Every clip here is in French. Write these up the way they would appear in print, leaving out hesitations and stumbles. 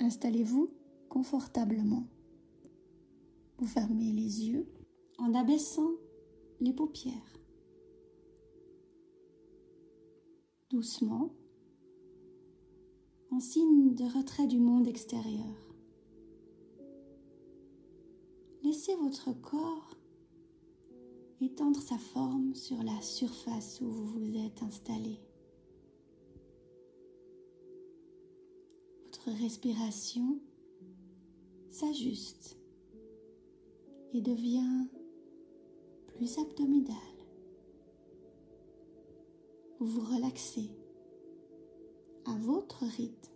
Installez-vous confortablement. Vous fermez les yeux en abaissant les paupières. Doucement, en signe de retrait du monde extérieur. Laissez votre corps étendre sa forme sur la surface où vous vous êtes installé. Votre respiration s'ajuste et devient plus abdominale. Vous vous relaxez à votre rythme.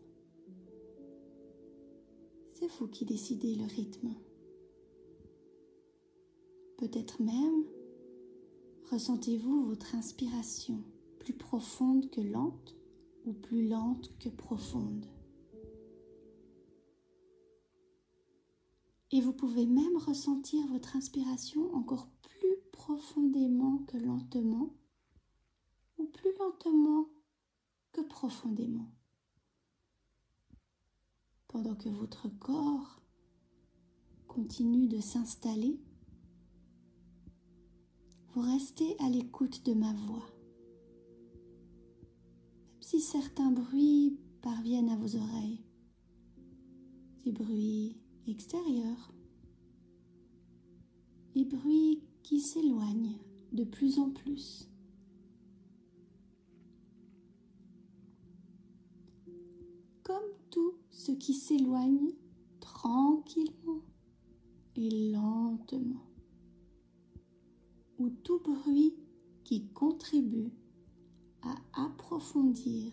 C'est vous qui décidez le rythme. Peut-être même ressentez-vous votre inspiration plus profonde que lente ou plus lente que profonde. Et vous pouvez même ressentir votre inspiration encore plus profondément que lentement ou plus lentement que profondément. Pendant que votre corps continue de s'installer, vous restez à l'écoute de ma voix. Même si certains bruits parviennent à vos oreilles, des bruits extérieurs, des bruits qui s'éloignent de plus en plus. Comme tout ce qui s'éloigne tranquillement et lentement, ou tout bruit qui contribue à approfondir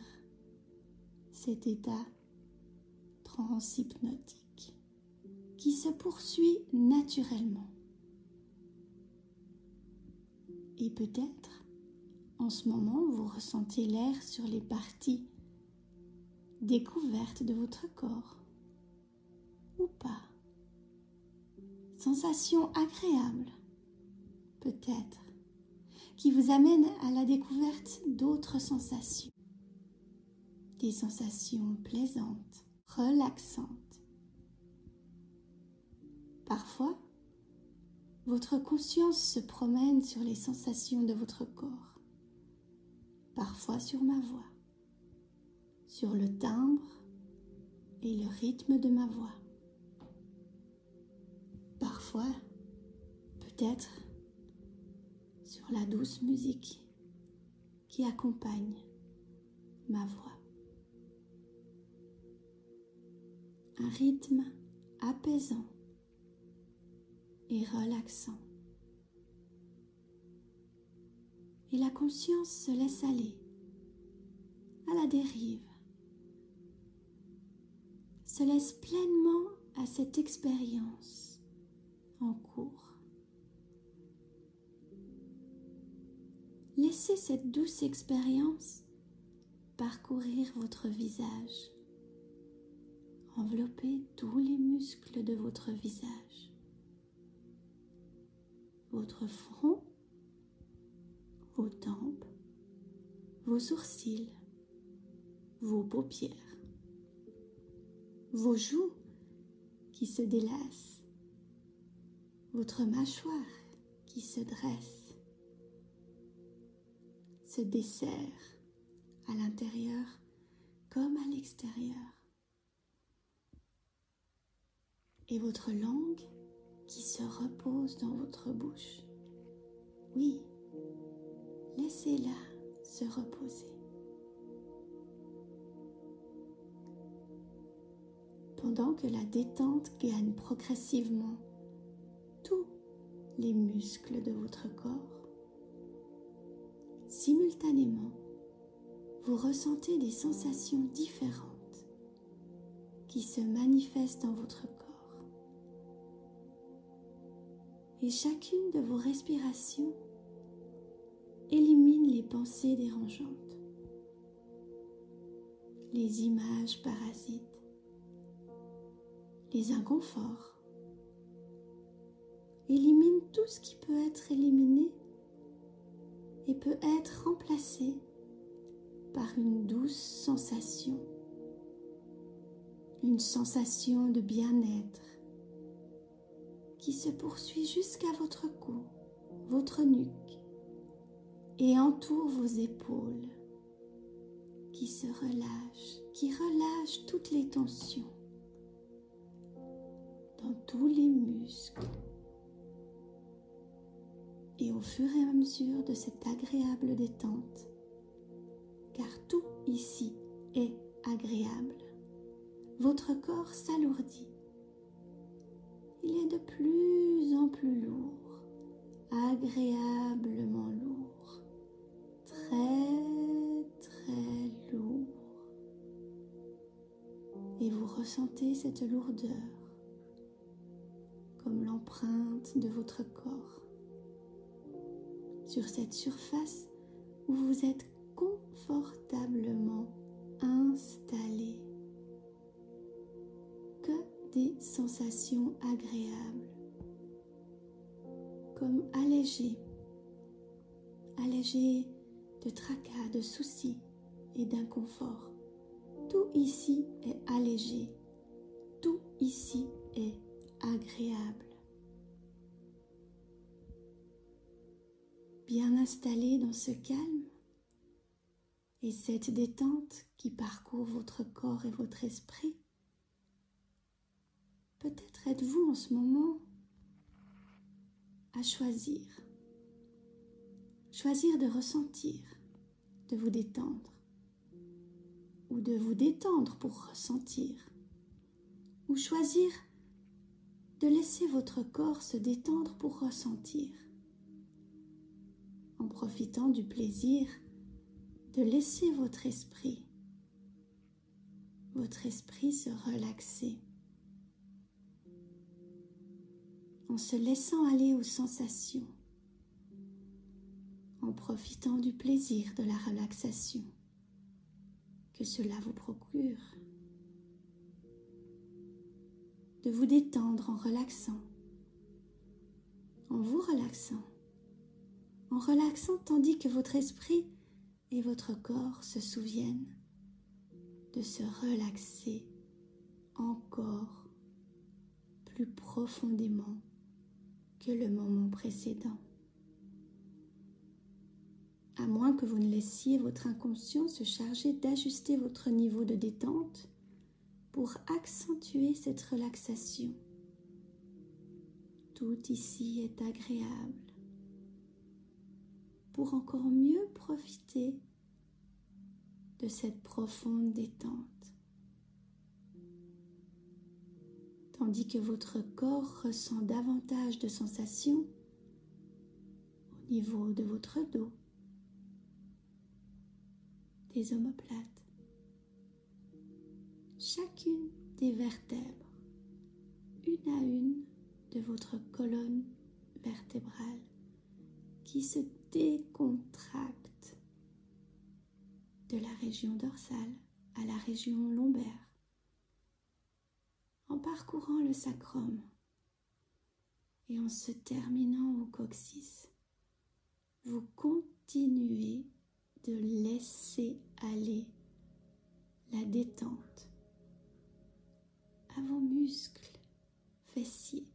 cet état transhypnotique qui se poursuit naturellement. Et peut-être, en ce moment, vous ressentez l'air sur les parties découvertes de votre corps, ou pas. Sensation agréable, peut-être, qui vous amène à la découverte d'autres sensations. Des sensations plaisantes, relaxantes. Parfois, votre conscience se promène sur les sensations de votre corps, parfois sur ma voix, sur le timbre et le rythme de ma voix. Parfois, peut-être, sur la douce musique qui accompagne ma voix. Un rythme apaisant et relaxant. Et la conscience se laisse aller à la dérive, se laisse pleinement à cette expérience en cours. Laissez cette douce expérience parcourir votre visage, envelopper tous les muscles de votre visage, votre front, vos tempes, vos sourcils, vos paupières, vos joues qui se délassent, votre mâchoire qui se dresse, se desserre à l'intérieur comme à l'extérieur, et votre langue qui se repose dans votre bouche. Oui, laissez-la se reposer. Pendant que la détente gagne progressivement tous les muscles de votre corps, simultanément, vous ressentez des sensations différentes qui se manifestent dans votre corps. Et chacune de vos respirations élimine les pensées dérangeantes, les images parasites, les inconforts. Élimine tout ce qui peut être éliminé et peut être remplacé par une douce sensation, une sensation de bien-être qui se poursuit jusqu'à votre cou, votre nuque et entoure vos épaules, qui se relâchent, qui relâchent toutes les tensions dans tous les muscles. Et au fur et à mesure de cette agréable détente, car tout ici est agréable, votre corps s'alourdit. Il est de plus en plus lourd, agréablement lourd, très très lourd. Et vous ressentez cette lourdeur comme l'empreinte de votre corps sur cette surface où vous êtes confortablement installé. Que des sensations agréables, comme allégé de tracas, de soucis et d'inconfort. Tout ici est allégé, tout ici est agréable. Bien installé dans ce calme et cette détente qui parcourt votre corps et votre esprit, peut-être êtes-vous en ce moment à choisir de ressentir, de vous détendre, ou de vous détendre pour ressentir, ou choisir de laisser votre corps se détendre pour ressentir, en profitant du plaisir de laisser votre esprit se relaxer, en se laissant aller aux sensations, en profitant du plaisir de la relaxation que cela vous procure, de vous détendre en relaxant, en vous relaxant, en relaxant tandis que votre esprit et votre corps se souviennent de se relaxer encore plus profondément que le moment précédent. À moins que vous ne laissiez votre inconscient se charger d'ajuster votre niveau de détente pour accentuer cette relaxation. Tout ici est agréable pour encore mieux profiter de cette profonde détente, tandis que votre corps ressent davantage de sensations au niveau de votre dos, des omoplates, chacune des vertèbres, une à une de votre colonne vertébrale qui se décontracte de la région dorsale à la région lombaire, en parcourant le sacrum et en se terminant au coccyx. Vous continuez de laisser aller la détente à vos muscles fessiers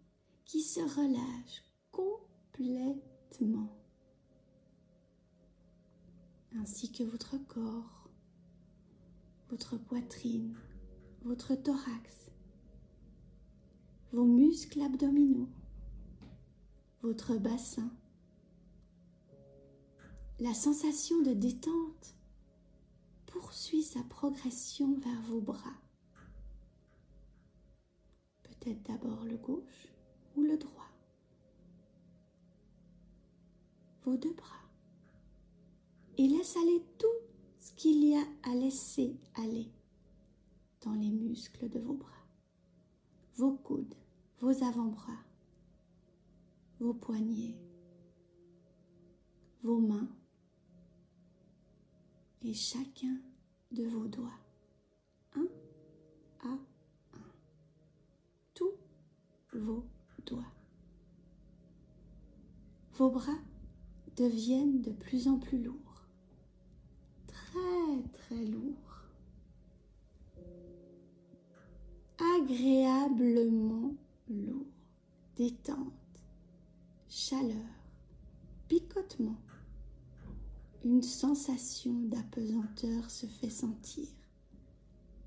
qui se relâchent complètement, ainsi que votre corps, votre poitrine, votre thorax, vos muscles abdominaux, votre bassin. La sensation de détente poursuit sa progression vers vos bras. Peut-être d'abord le gauche ou le droit. Vos deux bras. Et laisse aller tout ce qu'il y a à laisser aller dans les muscles de vos bras. Vos coudes, vos avant-bras, vos poignets, vos mains et chacun de vos doigts, un à un, tous vos doigts. Vos bras deviennent de plus en plus lourds, très très lourds. agréablement lourd, détente, chaleur, picotement. Une sensation d'apesanteur se fait sentir,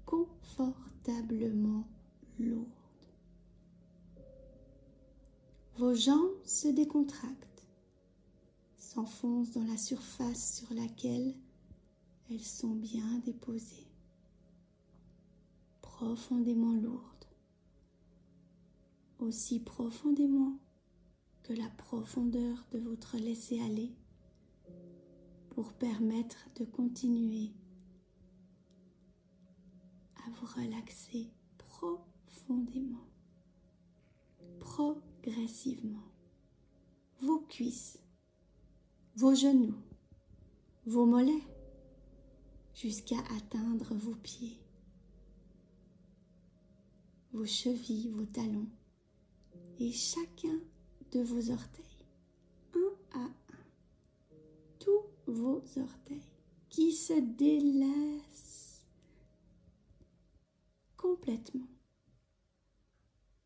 confortablement lourde. Vos jambes se décontractent, s'enfoncent dans la surface sur laquelle elles sont bien déposées, profondément lourdes, aussi profondément que la profondeur de votre laisser-aller pour permettre de continuer à vous relaxer profondément, progressivement. Vos cuisses, vos genoux, vos mollets, jusqu'à atteindre vos pieds, vos chevilles, vos talons et chacun de vos orteils, un à un, tous vos orteils qui se délaissent complètement,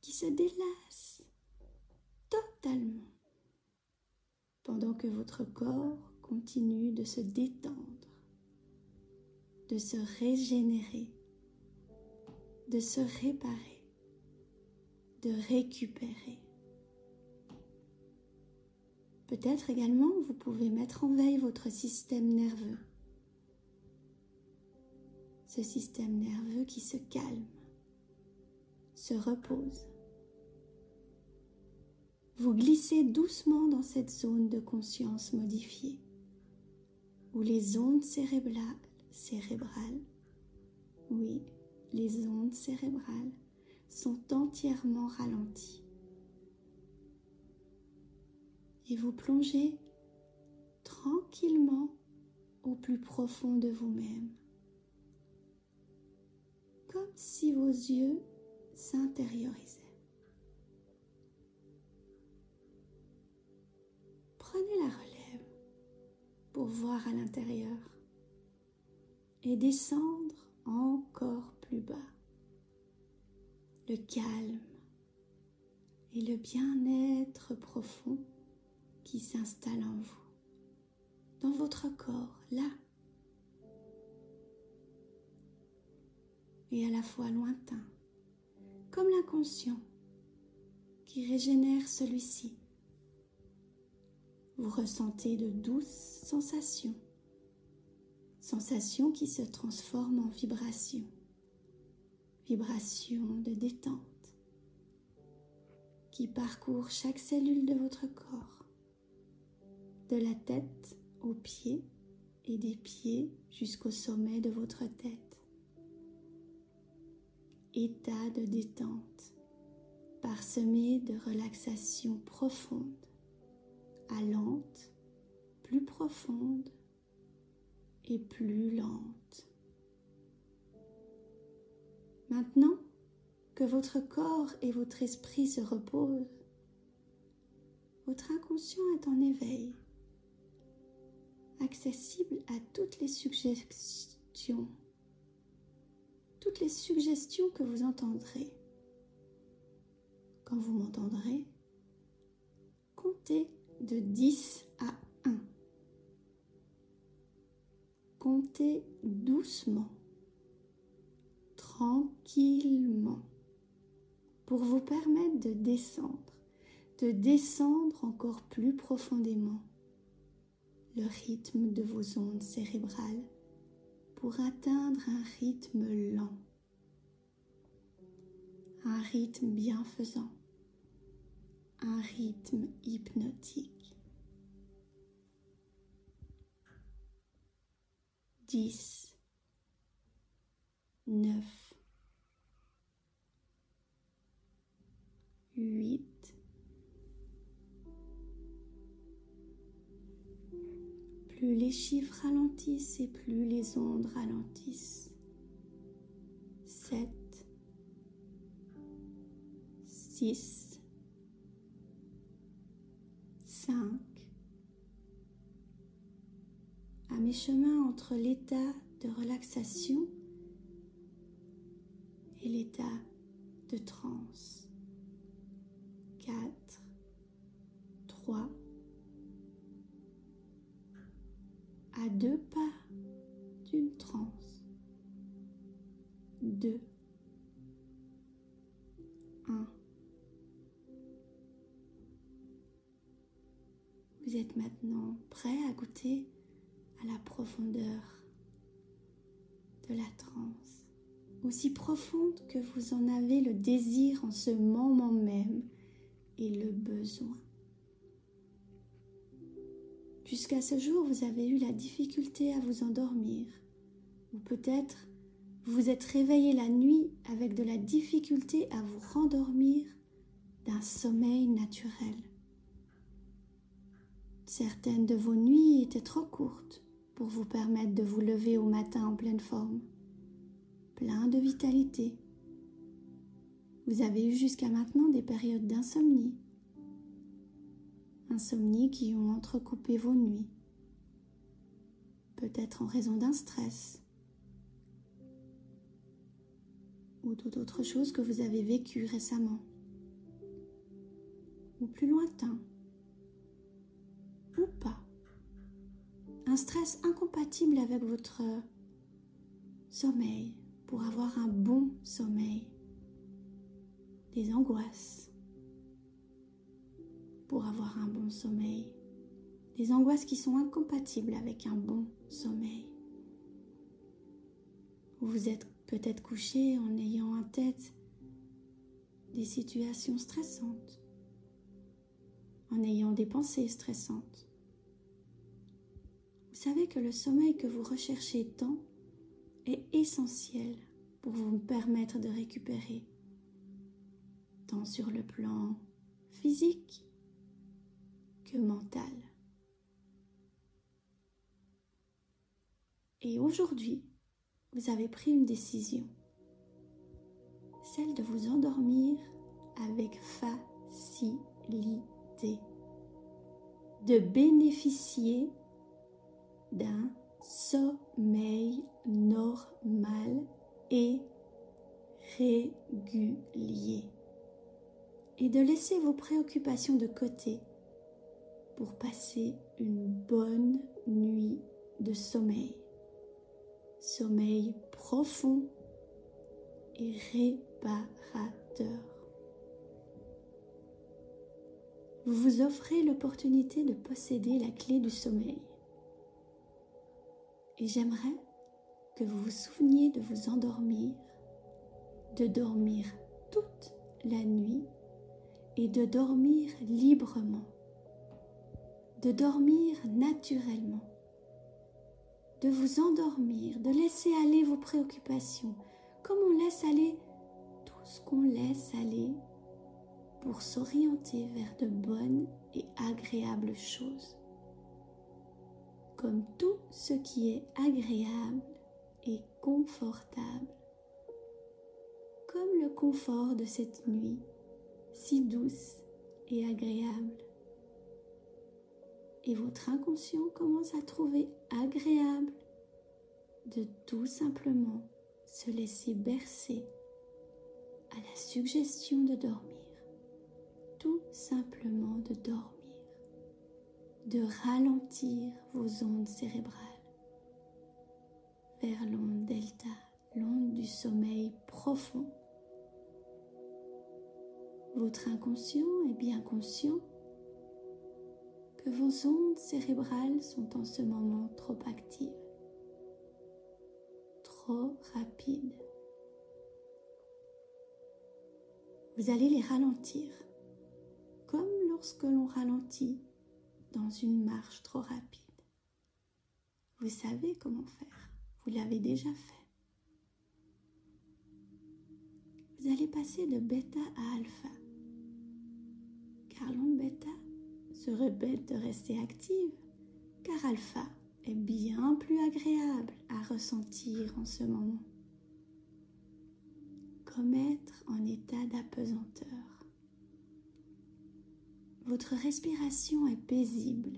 qui se délassent totalement, pendant que votre corps continue de se détendre, de se régénérer, de se réparer, de récupérer. Peut-être également vous pouvez mettre en veille votre système nerveux. Ce système nerveux qui se calme, se repose. Vous glissez doucement dans cette zone de conscience modifiée, où les ondes cérébrales, oui, les ondes cérébrales sont entièrement ralenties. Et vous plongez tranquillement au plus profond de vous-même, comme si vos yeux s'intériorisaient. Prenez la relève pour voir à l'intérieur et descendre encore plus bas. Le calme et le bien-être profond qui s'installe en vous, dans votre corps, là, et à la fois lointain, comme l'inconscient qui régénère celui-ci. Vous ressentez de douces sensations, sensations qui se transforment en vibrations, vibrations de détente, qui parcourent chaque cellule de votre corps, de la tête aux pieds et des pieds jusqu'au sommet de votre tête. État de détente, parsemé de relaxation profonde, allante, plus profonde et plus lente. Maintenant que votre corps et votre esprit se reposent, votre inconscient est en éveil, accessible à toutes les suggestions que vous entendrez. Quand vous m'entendrez, comptez de 10 à 1. Comptez doucement, tranquillement, pour vous permettre de descendre encore plus profondément le rythme de vos ondes cérébrales pour atteindre un rythme lent, un rythme bienfaisant, un rythme hypnotique. 10, 9, 8, plus les chiffres ralentissent et plus les ondes ralentissent. 7, 6, 5. À mi-chemin entre l'état de relaxation et l'état de transe. 4, 3, à 2 pas d'une transe. 2, 1. Vous êtes maintenant prêt à goûter à la profondeur de la transe, aussi profonde que vous en avez le désir en ce moment même et le besoin. Jusqu'à ce jour, vous avez eu la difficulté à vous endormir, ou peut-être vous vous êtes réveillé la nuit avec de la difficulté à vous rendormir d'un sommeil naturel. Certaines de vos nuits étaient trop courtes pour vous permettre de vous lever au matin en pleine forme, plein de vitalité. Vous avez eu jusqu'à maintenant des périodes d'insomnie, qui ont entrecoupé vos nuits, peut-être en raison d'un stress ou d'autres choses que vous avez vécues récemment, ou plus lointain, ou pas. Un stress incompatible avec votre sommeil pour avoir un bon sommeil. Des angoisses pour avoir un bon sommeil. Des angoisses qui sont incompatibles avec un bon sommeil. Vous vous êtes peut-être couché en ayant en tête des situations stressantes, en ayant des pensées stressantes. Vous savez que le sommeil que vous recherchez tant est essentiel pour vous permettre de récupérer, tant sur le plan physique que mental. Et aujourd'hui, vous avez pris une décision, celle de vous endormir avec facilité, de bénéficier d'un sommeil normal et régulier, et de laisser vos préoccupations de côté pour passer une bonne nuit de sommeil. Sommeil profond et réparateur. Vous vous offrez l'opportunité de posséder la clé du sommeil. Et j'aimerais que vous vous souveniez de vous endormir, de dormir toute la nuit et de dormir librement, de dormir naturellement, de vous endormir, de laisser aller vos préoccupations, comme on laisse aller tout ce qu'on laisse aller pour s'orienter vers de bonnes et agréables choses. Comme tout ce qui est agréable et confortable, comme le confort de cette nuit si douce et agréable. Et votre inconscient commence à trouver agréable de tout simplement se laisser bercer à la suggestion de dormir, tout simplement de dormir, de ralentir vos ondes cérébrales vers l'onde delta, l'onde du sommeil profond. Votre inconscient est bien conscient que vos ondes cérébrales sont en ce moment trop actives, trop rapides. Vous allez les ralentir, comme lorsque l'on ralentit dans une marche trop rapide. Vous savez comment faire, vous l'avez déjà fait. Vous allez passer de bêta à alpha, car l'onde bêta serait bête de rester active, car alpha est bien plus agréable à ressentir en ce moment, comme être en état d'apesanteur. Votre respiration est paisible,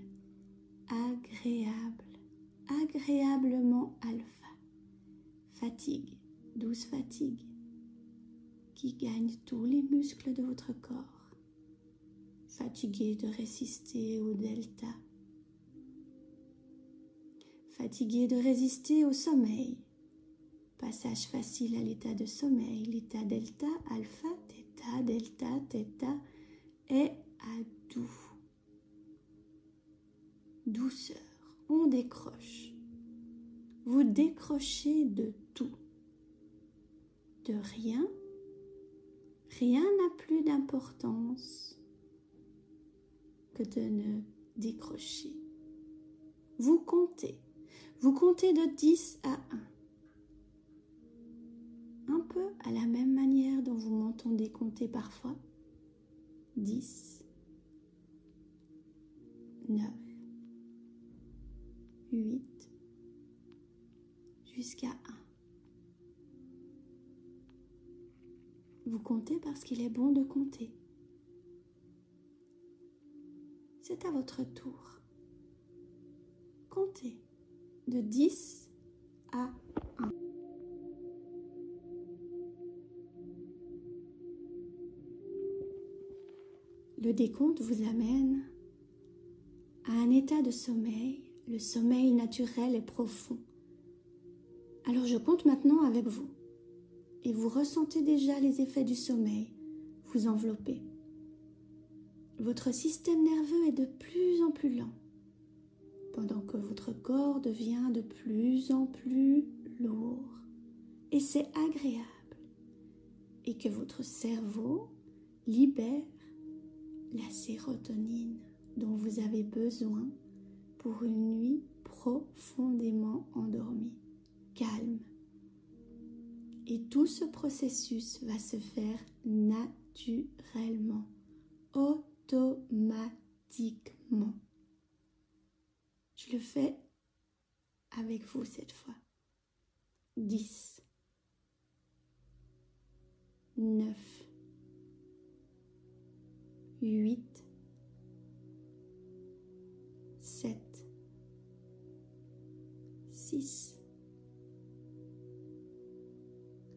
agréable, agréablement alpha, fatigue, douce fatigue, qui gagne tous les muscles de votre corps. Fatigué de résister au delta. Fatigué de résister au sommeil. Passage facile à l'état de sommeil, l'état delta, alpha, theta, delta, theta est à doux. Douceur, on décroche. Vous décrochez de tout. De rien. Rien n'a plus d'importance que de ne décrocher. Vous comptez de 10 à 1. Un peu à la même manière dont vous m'entendez compter parfois. 10, 9, 8, jusqu'à 1. Vous comptez parce qu'il est bon de compter. C'est à votre tour. Comptez de 10 à 1. Le décompte vous amène à un état de sommeil, le sommeil naturel et profond. Alors je compte maintenant avec vous et vous ressentez déjà les effets du sommeil vous envelopper. Votre système nerveux est de plus en plus lent pendant que votre corps devient de plus en plus lourd et c'est agréable et que votre cerveau libère la sérotonine dont vous avez besoin pour une nuit profondément endormie, calme. Et tout ce processus va se faire naturellement, automatiquement. Je le fais avec vous cette fois. 10, 9, 8, 7, 6,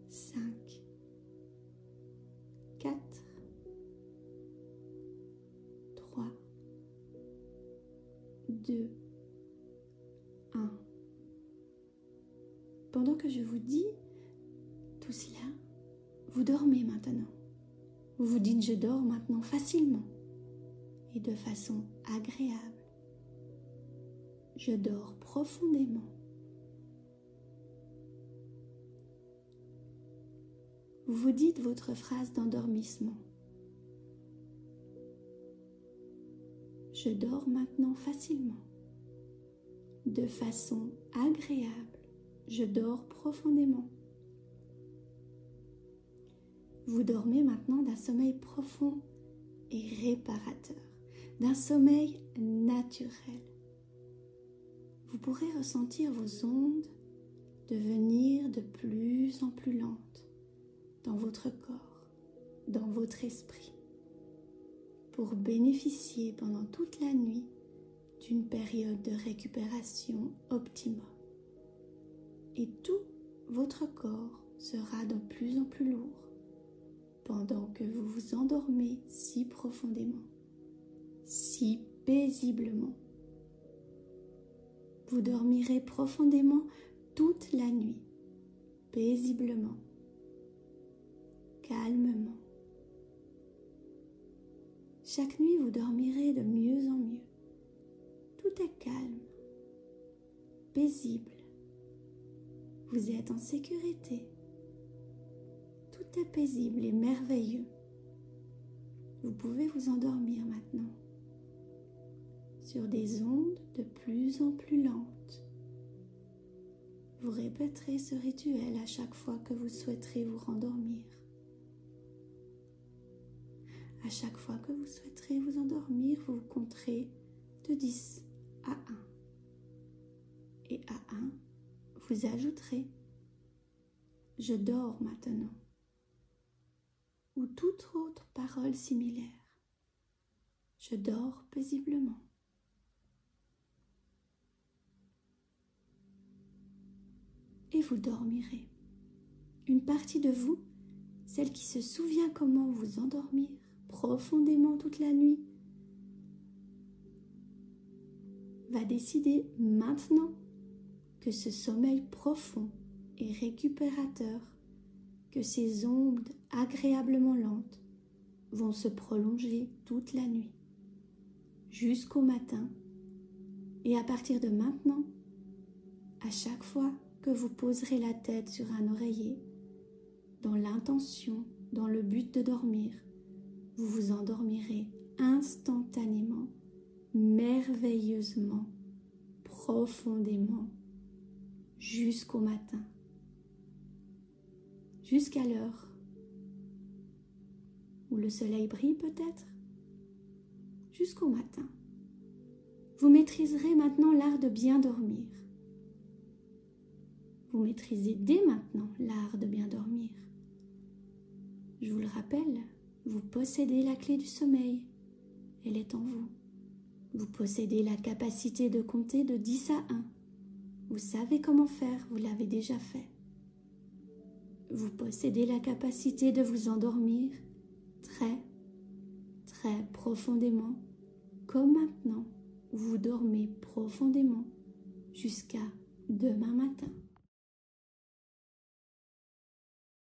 5, 4, 3, 2, 1. Pendant que je vous dis tout cela, vous dormez maintenant. Vous vous dites « je dors maintenant facilement et de façon agréable. Je dors profondément. » Vous vous dites votre phrase d'endormissement. Je dors maintenant facilement. De façon agréable, je dors profondément. Vous dormez maintenant d'un sommeil profond et réparateur, d'un sommeil naturel. Vous pourrez ressentir vos ondes devenir de plus en plus lentes dans votre corps, dans votre esprit, pour bénéficier pendant toute la nuit d'une période de récupération optimum. Et tout votre corps sera de plus en plus lourd pendant que vous vous endormez si profondément, si paisiblement. Vous dormirez profondément toute la nuit, paisiblement, calmement. Chaque nuit, vous dormirez de mieux en mieux. Tout est calme, paisible. Vous êtes en sécurité. Tout est paisible et merveilleux. Vous pouvez vous endormir maintenant sur des ondes de plus en plus lentes. Vous répéterez ce rituel à chaque fois que vous souhaiterez vous rendormir. À chaque fois que vous souhaiterez vous endormir, vous compterez de 10 à 1. Et à 1, vous ajouterez « Je dors maintenant » ou toute autre parole similaire. Je dors paisiblement. Et vous dormirez. Une partie de vous celle qui se souvient comment vous endormir profondément toute la nuit, va décider maintenant que ce sommeil profond et récupérateur, que ces ondes agréablement lentes vont se prolonger toute la nuit, jusqu'au matin. Et à partir de maintenant, à chaque fois que vous poserez la tête sur un oreiller, dans l'intention, dans le but de dormir, vous vous endormirez instantanément, merveilleusement, profondément, jusqu'au matin, jusqu'à l'heure où le soleil brille peut-être, jusqu'au matin. Vous maîtriserez maintenant l'art de bien dormir. Vous maîtrisez dès maintenant l'art de bien dormir. Je vous le rappelle, vous possédez la clé du sommeil. Elle est en vous. Vous possédez la capacité de compter de 10 à 1. Vous savez comment faire, vous l'avez déjà fait. Vous possédez la capacité de vous endormir très, très profondément, comme maintenant, vous dormez profondément jusqu'à demain matin.